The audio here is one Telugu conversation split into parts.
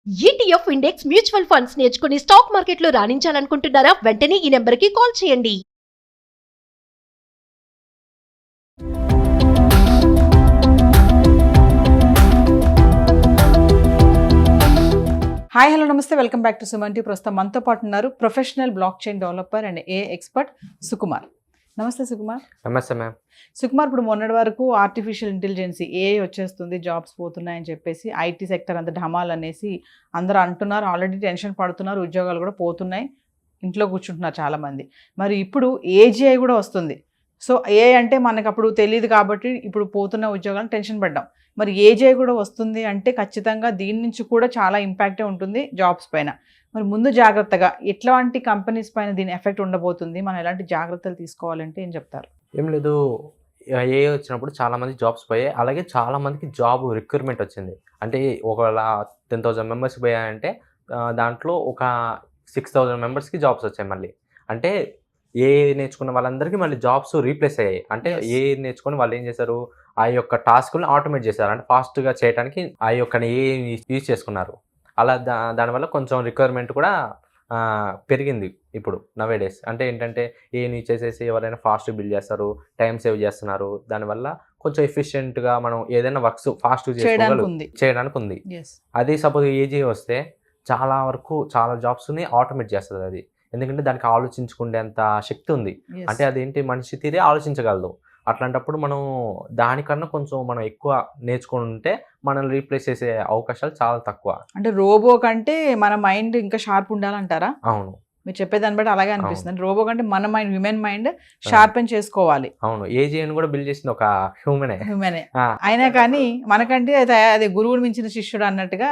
ఈటీఎఫ్ ఇండెక్స్ మ్యూచువల్ ఫండ్స్ నేర్చుకుని స్టాక్ మార్కెట్లో రాణించాలనుకుంటున్నారా? వెంటనే ఈ నెంబర్కి కాల్ చేయండి. హాయ్ హలో నమస్తే, welcome back to Suman T. ప్రస్తుతం మనతో పాటు ఉన్నారు professional blockchain developer and a expert Sukumar. నమస్తే సుకుమార్. నమస్తే మ్యామ్. సుకుమార్, ఇప్పుడు మొన్నటి వరకు ఆర్టిఫిషియల్ ఇంటెలిజెన్స్ ఏ వచ్చేస్తుంది, జాబ్స్ పోతున్నాయని చెప్పేసి ఐటీ సెక్టర్ అంతా ఢమాల్ అనేసి అందరూ అంటున్నారు. ఆల్రెడీ టెన్షన్ పడుతున్నారు, ఉద్యోగాలు కూడా పోతున్నాయి, ఇంట్లో కూర్చుంటున్నారు చాలామంది. మరి ఇప్పుడు ఏజీఐ కూడా వస్తుంది. సో ఏ అంటే మనకు అప్పుడు తెలియదు కాబట్టి ఇప్పుడు పోతున్న ఉద్యోగాలను టెన్షన్ పడ్డాం. మరి ఏజీఐ కూడా వస్తుంది అంటే ఖచ్చితంగా దీని నుంచి కూడా చాలా ఇంపాక్టే ఉంటుంది జాబ్స్ పైన. మరి ముందు జాగ్రత్తగా ఎట్లాంటి కంపెనీస్ పైన దీని ఎఫెక్ట్ ఉండబోతుంది, మనం ఎలాంటి జాగ్రత్తలు తీసుకోవాలంటే ఏం చెప్తారు? ఏం లేదు, ఏ వచ్చినప్పుడు చాలామంది జాబ్స్ పోయాయి. అలాగే చాలామందికి జాబ్ రిక్రూట్మెంట్ వచ్చింది. అంటే ఒకవేళ 10,000 మెంబర్స్ పోయాయంటే దాంట్లో ఒక 6,000 మెంబర్స్కి జాబ్స్ వచ్చాయి. మళ్ళీ అంటే ఏ నేర్చుకున్న వాళ్ళందరికీ మళ్ళీ జాబ్స్ రీప్లేస్ అయ్యాయి. అంటే ఏ నేర్చుకుని వాళ్ళు ఏం చేశారు, ఆ యొక్క టాస్క్ని ఆటోమేట్ చేశారు. అంటే ఫాస్ట్గా చేయడానికి ఆ యొక్క ఏ యూజ్ చేసుకున్నారు. అలా దానివల్ల కొంచెం రిక్వైర్మెంట్ కూడా పెరిగింది ఇప్పుడు నవేడేస్. అంటే ఏంటంటే ఏని చేసేసి ఎవరైనా ఫాస్ట్ బిల్డ్ చేస్తారు, టైం సేవ్ చేస్తున్నారు. దానివల్ల కొంచెం ఎఫిషియెంట్గా మనం ఏదైనా వర్క్స్ ఫాస్ట్ చేయడానికి ఉంది. అది సపోజ్ ఏజీ వస్తే చాలా వరకు చాలా జాబ్స్ని ఆటోమేట్ చేస్తుంది అది. ఎందుకంటే దానికి ఆలోచించుకునేంత శక్తి ఉంది. అంటే అదేంటి, మనిషి తీరే ఆలోచించగలదు. అట్లాంటప్పుడు మనం దానికన్నా కొంచెం మనం ఎక్కువ నేర్చుకుంటే మనల్ని రీప్లేస్ చేసే అవకాశాలు చాలా తక్కువ. అంటే రోబో కంటే మన మైండ్ ఇంకా షార్ప్ ఉండాలంటారా? అవును, మీరు చెప్పేదాన్ని బట్టి అలాగే అనిపిస్తుంది. రోబో కంటే మన మైండ్, హ్యూమన్ మైండ్ షార్పెన్ చేసుకోవాలి. అవును, ఏజీఐని కూడా బిల్డ్ చేసింది ఒక హ్యూమనే. అయినా కానీ మనకంటే అది గురువుని మించిన శిష్యుడు అన్నట్టుగా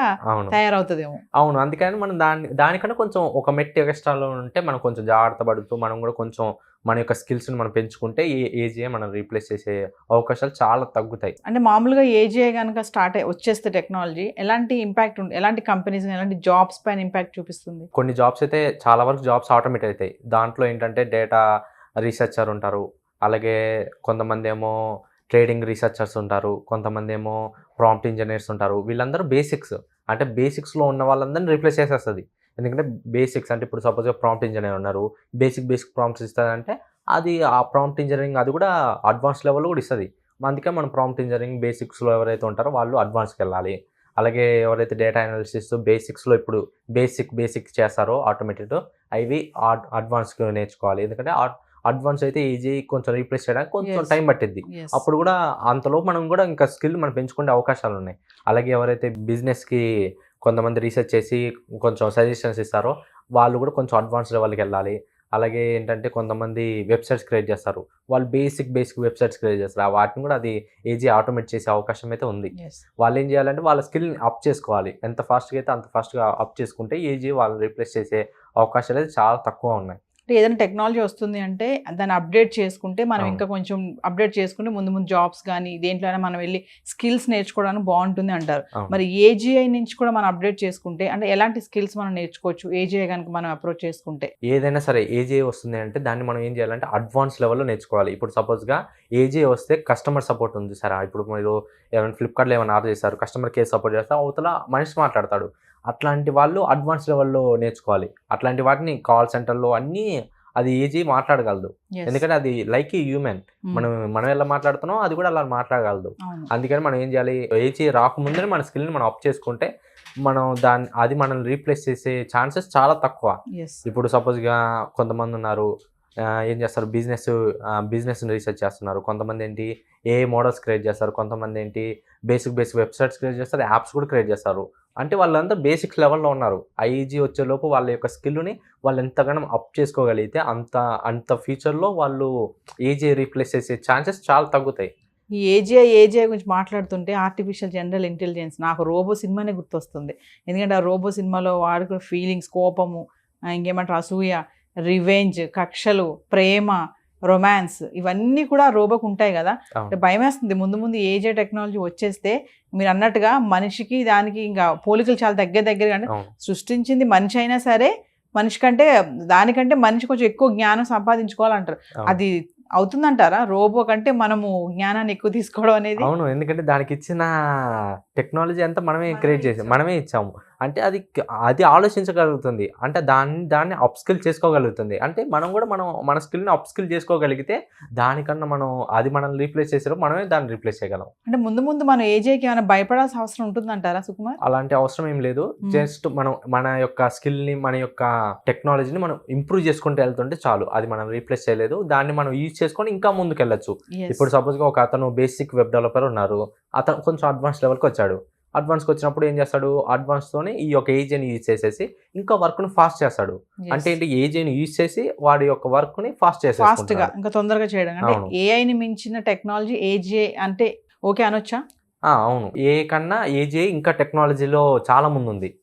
తయారవుతుందేమో. అవును, అందుకని మనం దానికన్నా కొంచెం ఒక మెట్టి ఎక్స్ట్రాలో ఉంటే మనం కొంచెం జాగ్రత్త పడుతూ మనం కూడా కొంచెం మన యొక్క స్కిల్స్ని మనం పెంచుకుంటే ఈ ఏజీఐ మనం రీప్లేస్ చేసే అవకాశాలు చాలా తగ్గుతాయి. అంటే మామూలుగా ఏజీఐ కనుక స్టార్ట్ వచ్చేస్తే టెక్నాలజీ ఎలాంటి ఇంపాక్ట్ ఉంటుంది, ఎలాంటి కంపెనీస్ ఎలాంటి జాబ్స్ పైన ఇంపాక్ట్ చూపిస్తుంది? కొన్ని జాబ్స్ అయితే చాలా వరకు జాబ్స్ ఆటోమేట్ అవుతాయి. దాంట్లో ఏంటంటే డేటా రీసెర్చర్ ఉంటారు, అలాగే కొంతమంది ఏమో ట్రేడింగ్ రీసెర్చర్స్ ఉంటారు, కొంతమంది ఏమో ప్రాంప్ట్ ఇంజనీర్స్ ఉంటారు. వీళ్ళందరూ బేసిక్స్, అంటే బేసిక్స్లో ఉన్న వాళ్ళందరినీ రీప్లేస్ చేసేస్తుంది. ఎందుకంటే బేసిక్స్ అంటే ఇప్పుడు సపోజ్గా ప్రాంప్ట్ ఇంజనీర్ ఉన్నారు, బేసిక్ ప్రాంప్ట్స్ ఇస్తుందంటే అది ఆ ప్రాంప్ట్ ఇంజనీరింగ్ అది కూడా అడ్వాన్స్ లెవెల్లో కూడా ఇస్తుంది. అందుకే మనం ప్రాంప్ట్ ఇంజనీరింగ్ బేసిక్స్లో ఎవరైతే ఉంటారో వాళ్ళు అడ్వాన్స్కి వెళ్ళాలి. అలాగే ఎవరైతే డేటా అనాలిసిస్ బేసిక్స్లో ఇప్పుడు బేసిక్ చేస్తారో ఆటోమేటెడ్ అవి అడ్వాన్స్కి నేర్చుకోవాలి. ఎందుకంటే అడ్వాన్స్ అయితే ఈజీ, కొంచెం రీప్లేస్ చేయడానికి కొంచెం టైం పట్టిద్ది. అప్పుడు కూడా అంతలో మనం కూడా ఇంకా స్కిల్ మనం పెంచుకునే అవకాశాలు ఉన్నాయి. అలాగే ఎవరైతే బిజినెస్కి కొంతమంది రీసెర్చ్ చేసి కొంచెం సజెషన్స్ ఇస్తారో వాళ్ళు కూడా కొంచెం అడ్వాన్స్ లెవెల్కి వెళ్ళాలి. అలాగే ఏంటంటే కొంతమంది వెబ్సైట్స్ క్రియేట్ చేస్తారు, వాళ్ళు బేసిక్ వెబ్సైట్స్ క్రియేట్ చేస్తారు. వాటిని కూడా అది ఈజీ ఆటోమేట్ చేసే అవకాశం అయితే ఉంది. వాళ్ళు ఏం చేయాలంటే వాళ్ళ స్కిల్ని అప్ చేసుకోవాలి. ఎంత ఫాస్ట్గా అయితే అంత ఫాస్ట్గా అప్ చేసుకుంటే ఈజీ వాళ్ళు రీప్లేస్ చేసే అవకాశాలు అయితే చాలా తక్కువ ఉన్నాయి. ఏదైనా టెక్నాలజీ వస్తుంది అంటే దాన్ని అప్డేట్ చేసుకుంటే మనం ఇంకా కొంచెం అప్డేట్ చేసుకుంటే ముందు జాబ్స్ కానీ దేంట్లో అయినా మనం వెళ్ళి స్కిల్స్ నేర్చుకోవడానికి బాగుంటుంది అంటారు. మరి ఏజీఐ నుంచి కూడా మనం అప్డేట్ చేసుకుంటే అంటే ఎలాంటి స్కిల్స్ మనం నేర్చుకోవచ్చు ఏజీఐ కనుక మనం అప్రోచ్ చేసుకుంటే? ఏదైనా సరే ఏజీఐ వస్తుంది అంటే దాన్ని మనం ఏం చేయాలంటే అడ్వాన్స్ లెవెల్లో నేర్చుకోవాలి. ఇప్పుడు సపోజ్గా ఏజీఐ వస్తే కస్టమర్ సపోర్ట్ ఉంది సార్. ఇప్పుడు మీరు ఏమైనా ఫ్లిప్కార్ట్లో ఏమైనా ఆర్డర్ చేస్తారు, కస్టమర్ కేర్ సపోర్ట్ చేస్తే అవతల మనిషి మాట్లాడతాడు. అట్లాంటి వాళ్ళు అడ్వాన్స్ లెవెల్లో నేర్చుకోవాలి. అట్లాంటి వాటిని కాల్ సెంటర్లో అన్నీ అది ఈజీ మాట్లాడగలదు. ఎందుకంటే అది లైక్ హ్యూమన్, మనం ఎలా మాట్లాడుతున్నాం అది కూడా అలా మాట్లాడగలదు. అందుకని మనం ఏం చేయాలి, ఏజీ రాకముందే మన స్కిల్ని మనం అప్ చేసుకుంటే మనం అది మనల్ని రీప్లేస్ చేసే ఛాన్సెస్ చాలా తక్కువ. ఇప్పుడు సపోజ్గా కొంతమంది ఉన్నారు ఏం చేస్తారు, బిజినెస్ రీసెర్చ్ చేస్తున్నారు, కొంతమంది ఏంటి ఏ మోడల్స్ క్రియేట్ చేస్తారు, కొంతమంది ఏంటి బేసిక్ వెబ్సైట్స్ క్రియేట్ చేస్తారు, యాప్స్ కూడా క్రియేట్ చేస్తారు. అంటే వాళ్ళంతా బేసిక్ లెవెల్లో ఉన్నారు. ఐజీ వచ్చేలోపు వాళ్ళ యొక్క స్కిల్ని వాళ్ళు ఎంతగానో అప్ చేసుకోగలిగితే అంత ఫ్యూచర్లో వాళ్ళు ఏజీ రీప్లేస్ చేసే ఛాన్సెస్ చాలా తగ్గుతాయి. ఈ ఏజీఐ గురించి మాట్లాడుతుంటే ఆర్టిఫిషియల్ జనరల్ ఇంటెలిజెన్స్ నాకు రోబో సినిమానే గుర్తొస్తుంది. ఎందుకంటే ఆ రోబో సినిమాలో వాడుకునే ఫీలింగ్స్, కోపము, ఇంకేమంటారు అసూయ, రివెంజ్, కక్షలు, ప్రేమ, రొమాన్స్ ఇవన్నీ కూడా రోబోకు ఉంటాయి కదా. అంటే భయం వేస్తుంది ముందు ఏజే టెక్నాలజీ వచ్చేస్తే. మీరు అన్నట్టుగా మనిషికి దానికి ఇంకా పోలికలు చాలా దగ్గర అంటే సృష్టించింది మనిషి అయినా సరే మనిషి కంటే దానికంటే మనిషి కొంచెం ఎక్కువ జ్ఞానం సంపాదించుకోవాలంటారు. అది అవుతుందంటారా రోబో కంటే మనము జ్ఞానాన్ని ఎక్కువ తీసుకోవడం అనేది? అవును, ఎందుకంటే దానికి ఇచ్చిన టెక్నాలజీ అంతా మనమే క్రియేట్ చేసాం, మనమే ఇచ్చాము. అంటే అది ఆలోచించగలుగుతుంది. అంటే దాన్ని అప్‌స్కిల్ చేసుకోగలుగుతుంది. అంటే మనం కూడా మన స్కిల్‌ని అప్‌స్కిల్ చేసుకోగలిగితే దానికన్నా అది మనల్ని రీప్లేస్ చేసేటప్పుడు మనమే దాన్ని రీప్లేస్ చేయగలం. అంటే ముందు మనం ఏజేకి ఏమైనా భయపడాల్సిన అవసరం ఉంటుందంటారా సుకుమార్? అలాంటి అవసరం ఏం లేదు. జస్ట్ మన యొక్క స్కిల్‌ని, మన యొక్క టెక్నాలజీని మనం ఇంప్రూవ్ చేసుకుంటూ వెళ్తుంటే చాలు. అది మనం రీప్లేస్ చేయలేదు. దాన్ని మనం యూజ్ చేసుకొని ఇంకా ముందుకెళ్ళొచ్చు. ఇప్పుడు సపోజ్‌గా ఒక అతను బేసిక్ వెబ్ డెవలపర్ ఉన్నారు. అతను కొంచెం అడ్వాన్స్ లెవెల్‌కి వచ్చాడు. అడ్వాన్స్‌కి వచ్చినప్పుడు ఏం చేస్తాడు? అడ్వాన్స్‌తోనే ఈ యొక్క ఏజీని యూజ్ చేసేసి ఇంకా వర్క్‌ని ఫాస్ట్ చేస్తాడు. అంటే ఏంటి? ఏజీని యూజ్ చేసి వాడి యొక్క వర్క్‌ని ఫాస్ట్ ఫాస్ట్‌గా చేసేసుకుంటాడు. ఇంకా తొందరగా చేయడం. అంటే అవును. ఏఐని మించిన టెక్నాలజీ ఏజే అంటే ఓకే అనొచ్చా? అవును. ఏఐ కన్నా ఏజీఐ ఇంకా టెక్నాలజీలో చాలా ముందుంది.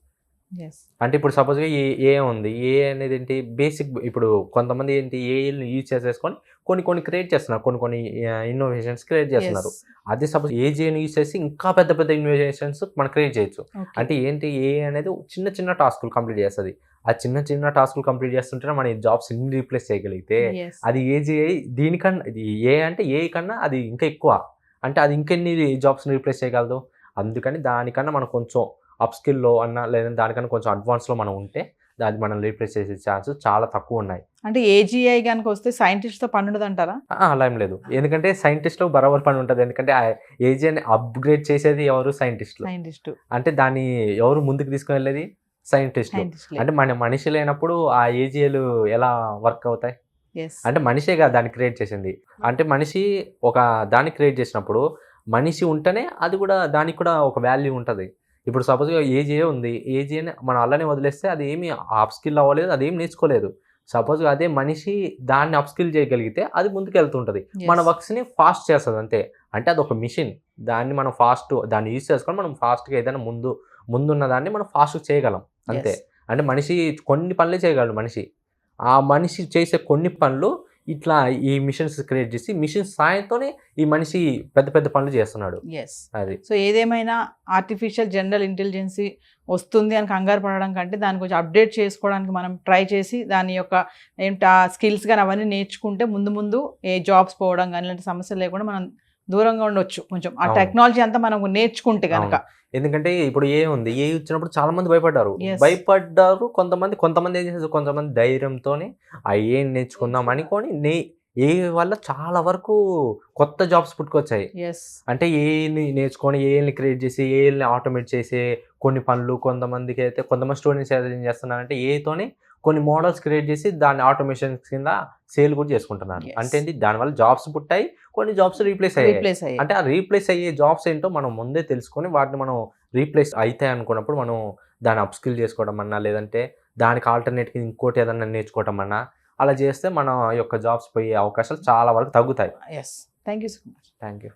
యెస్. అంటే ఇప్పుడు సపోజ్‌గా ఏఐ ఉంది. ఏఐ అనేది ఏంటి? బేసిక్ ఇప్పుడు కొంతమంది ఏంటి ఏఐని యూజ్ చేసేసుకొని కొన్ని క్రియేట్ చేస్తున్నారు. కొన్ని ఇన్నోవేషన్స్ క్రియేట్ చేస్తున్నారు. యెస్. అదే సపోజ్ ఏజీఐని యూజ్ చేసి ఇంకా పెద్ద ఇన్నోవేషన్స్ మనం క్రియేట్ చేయొచ్చు. ఓకే. అంటే ఏంటి? ఏఐ అనేది చిన్న టాస్కులు కంప్లీట్ చేస్తది. ఆ చిన్న టాస్కులు కంప్లీట్ చేస్తుంటేనే మన జాబ్స్ ఎన్ని రీప్లేస్ చేయగలిగితే యెస్. అది ఏజీఐ దీనికన్నా ఇది ఏఐ అంటే ఏఐ కన్నా అది ఇంకా ఎక్కువ. అంటే అది ఇంకెన్ని జాబ్స్‌ని రీప్లేస్ చేయగలదు. అందుకని దానికన్నా మనం కొంచెం అప్‌స్కిల్‌లో లేదంటే దానికన్నా కొంచెం అడ్వాన్స్‌లో మనం ఉంటే అది మనల్ని రీప్లేస్ చేసే ఛాన్సెస్ చాలా తక్కువున్నాయి. అంటే ఏజీఐ గనుక వస్తే సైంటిస్ట్‌తో పనుండదంటారా? అలా ఏం లేదు. ఎందుకంటే సైంటిస్ట్‌లకు బరాబర్ పని ఉంటది. ఎందుకంటే ఆ ఏజీఐని అప్‌గ్రేడ్ చేసేది ఎవరు? సైంటిస్ట్‌లు. సైంటిస్ట్. అంటే దాన్ని ఎవరు ముందుకు తీసుకెళ్ళేది? సైంటిస్ట్‌లు. సైంటిస్ట్‌లే. అంటే మనిషి లేనప్పుడు ఆ ఏజీఐలు ఎలా వర్క్ అవుతాయి? యెస్. అంటే మనిషే కదా దాన్ని క్రియేట్ చేసింది. అంటే మనిషి ఒక దాన్ని క్రియేట్ చేసినప్పుడు మనిషి ఉంటేనే దానికి కూడా ఒక వాల్యూ ఉంటది. ఇప్పుడు సపోజ్‌గా ఏజీఐ ఉంది. ఏజీఐని మనం అలానే వదిలేస్తే అది ఏమి అప్‌స్కిల్ అవ్వలేదు. అదేం నేర్చుకోలేదు. సపోజ్‌గా అదే మనిషి దాన్ని అప్‌స్కిల్ చేయగలిగితే అది ముందుకెళ్తుంటది. మన యెస్. వర్క్స్‌ని ఫాస్ట్ చేస్తది అంతే. అంటే అదొక మిషన్. దాన్ని మనం దాన్ని యూజ్ చేసుకొని మనం ఫాస్ట్‌గా ఏదైనా ముందున్న దాన్ని మనం ఫాస్ట్‌గా చేయగలం అంతే. యెస్. అంటే మనిషి కొన్ని పనులే చేయగలడు మనిషి. ఆ మనిషి చేసే కొన్ని పనులు ఇట్లా ఈ మిషన్స్ క్రియేట్ చేసి మిషన్ సాయంతోనే ఈ మనిషి పెద్ద పనులు చేస్తున్నాడు. యెస్. అది. సో ఏదేమైనా ఆర్టిఫిషియల్ జనరల్ ఇంటెలిజెన్సీ వస్తుంది అని కంగారు పడడం కంటే దాన్ని కొంచెం అప్డేట్ చేసుకోవడానికి మనం ట్రై చేసి దాని యొక్క ఆ స్కిల్స్ గాని అవన్నీ నేర్చుకుంటే ముందు ఏ జాబ్స్ పోవడం గాని ఇలాంటి సమస్యలు లేకుండా మనం దూరంగా ఉండొచ్చు. కొంచెం ఆ అవును. టెక్నాలజీ అంతా మనం నేర్చుకుంటే గనక. అవును. ఎందుకంటే ఇప్పుడు ఏఐ ఉంది. ఏఐ వచ్చినప్పుడు చాలా మంది భయపడ్డారు. Yes. కొంతమంది ఏం చేశారు? కొంతమంది ధైర్యంతోని ఆ ఏఐని నేర్చుకుందాం అనుకోని ఏఐ వల్ల చాలా వరకు కొత్త జాబ్స్ పుట్టుకొచ్చాయి. యెస్. అంటే ఏఐని నేర్చుకొని ఏఐని క్రియేట్ చేసి ఏఐని ఆటోమేట్ చేసే కొన్ని పనులు కొంతమంది స్టూడెంట్స్ ఏం చేస్తున్నారంటే ఏఐతోని కొన్ని మోడల్స్ క్రియేట్ చేసి దాన్ని ఆటోమేషన్ కింద సేల్ కూడా చేసుకుంటున్నారు. Yes. అంటే ఏంటి? దానివల్ల జాబ్స్ పుట్టాయి. కొన్ని జాబ్స్ రీప్లేస్ అయ్యాయి. రీప్లేస్ అయ్యాయి. అంటే ఆ రీప్లేస్ అయ్యే జాబ్స్ ఏంటో మనం ముందే తెలుసుకొని వాటిని మనం రీప్లేస్ అయితాయి అనుకున్నప్పుడు మనం దాన్ని అప్‌స్కిల్ చేసుకోవడం అన్నా లేదంటే దానికి ఆల్టర్‌నేట్‌గా ఇంకోటి ఏదన్నా నేర్చుకోవటం అన్నా అలా చేస్తే మన యొక్క జాబ్స్ పోయే అవకాశాలు చాలా వరకు తగ్గుతాయి. Yes. Thank you so much. Thank you.